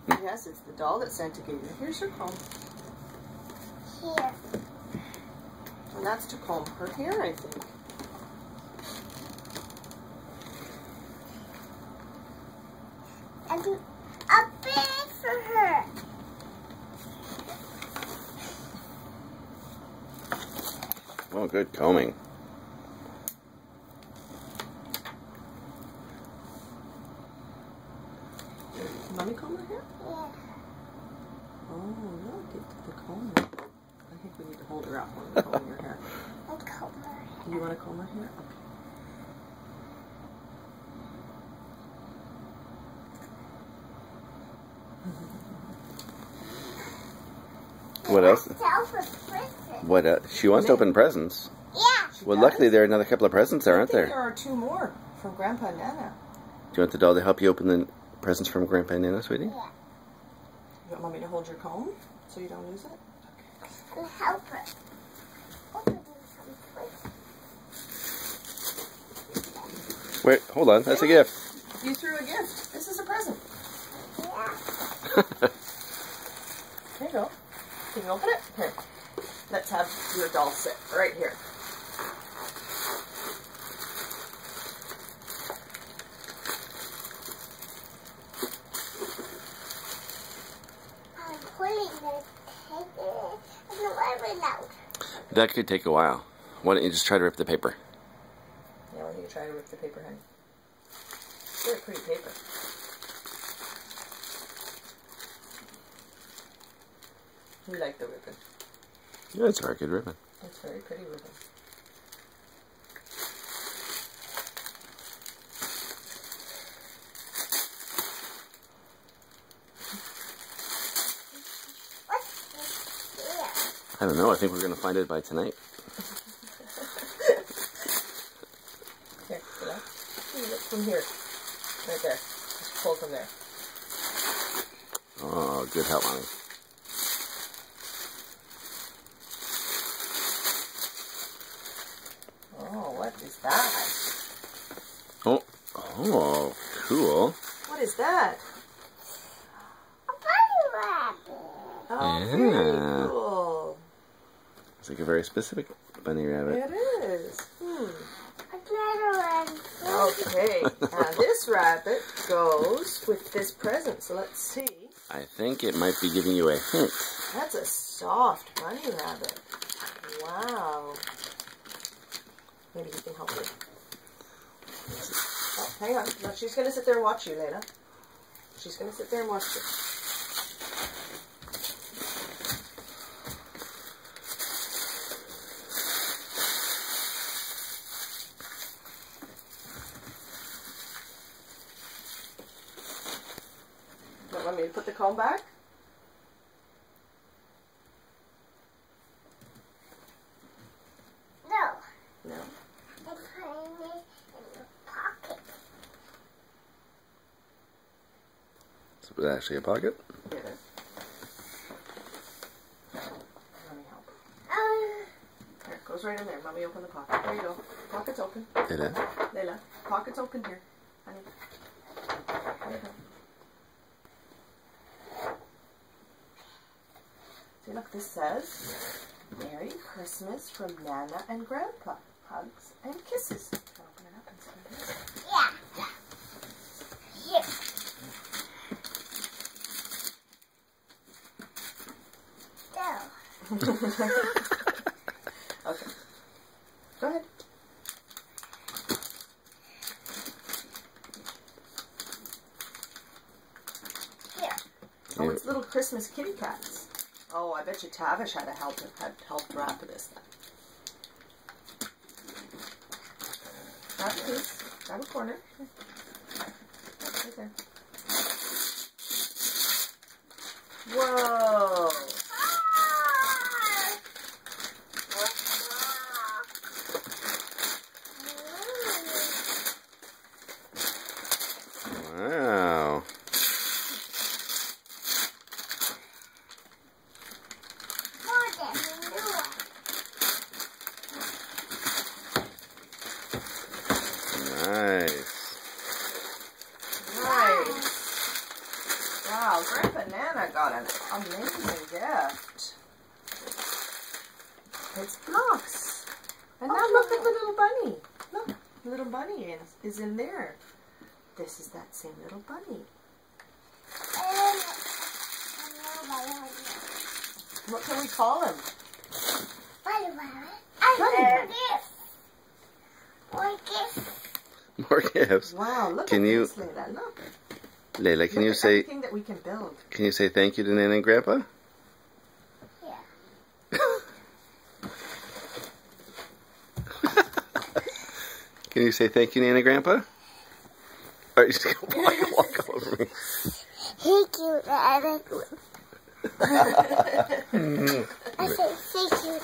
Yes, it's the doll that Santa gave you. Here's your comb. Here. And that's to comb her hair, I think. And a bag for her. Oh, good combing. Mommy comb her hair? Yeah. Oh, no, get the comb. I think we need to hold her up when we're combing her hair. I'll comb her hair. You want to comb her hair? Okay. What else? Tell for present. What? She wants to open presents. Yeah. Well, luckily there are another couple of presents there, aren't I think there? there are 2 more from Grandpa and Nana. Do you want the doll to help you open the presents from Grandpa and Nana, sweetie? Yeah. You want Mommy to hold your comb so you don't lose it? Okay. And help her. Open some presents. Wait, hold on. That's a gift. You threw a gift. This is a present. Yeah. There you go. Can you open it? Here. Let's have your doll sit right here. I'm pulling the paper and the very loud. That could take a while. Why don't you just try to rip the paper? Yeah, why don't you try to rip the paper, honey? It's very pretty paper. We like the ribbon. Yeah, it's a very good ribbon. It's very pretty ribbon. What's this here? I don't know. I think we're going to find it by tonight. Here, see that? See, look from here. Right there. Just pull from there. Oh, good help, Mommy. Oh, what is that? Oh, cool. What is that? A bunny rabbit. Oh, Yeah. very cool. It's like a very specific bunny rabbit. It is. Another one. Okay, now this rabbit goes with this present, so let's see. I think it might be giving you a hint. That's a soft bunny rabbit. Wow. Maybe he can help you. Oh, hang on. No, she's going to sit there and watch you, Layla. She's going to sit there and watch you. Want me to put the comb back? No. No. I'm putting it in the pocket. Is it actually a pocket? Here it is. Let me help. There, it goes right in there. Mommy, open the pocket. There you go. Pocket's open. It is. Layla, pocket's open here. Honey. There you go. See, look, this says, Merry Christmas from Nana and Grandpa. Hugs and kisses. Can I open it up and see what it is? Yeah. Here. No. Okay. Go ahead. Here. Oh, it's little Christmas kitty cats. Oh, I bet you Tavish had helped wrap this then. Grab a piece. Grab a corner. Right there. Whoa! Wow. Nice. Nice. Wow, an amazing gift. It's blocks. And now look at the little bunny. Look, little bunny is in there. This is that same little bunny. What can we call him? More gifts. Wow, look Can at you, this, Layla. Look. Layla, can Look you at say, everything that we can build. can you say thank you to Nana and Grandpa? Yeah. Can you say thank you, Nana and Grandpa? Or you just gonna walk over me. Thank you, Dad. I said thank you.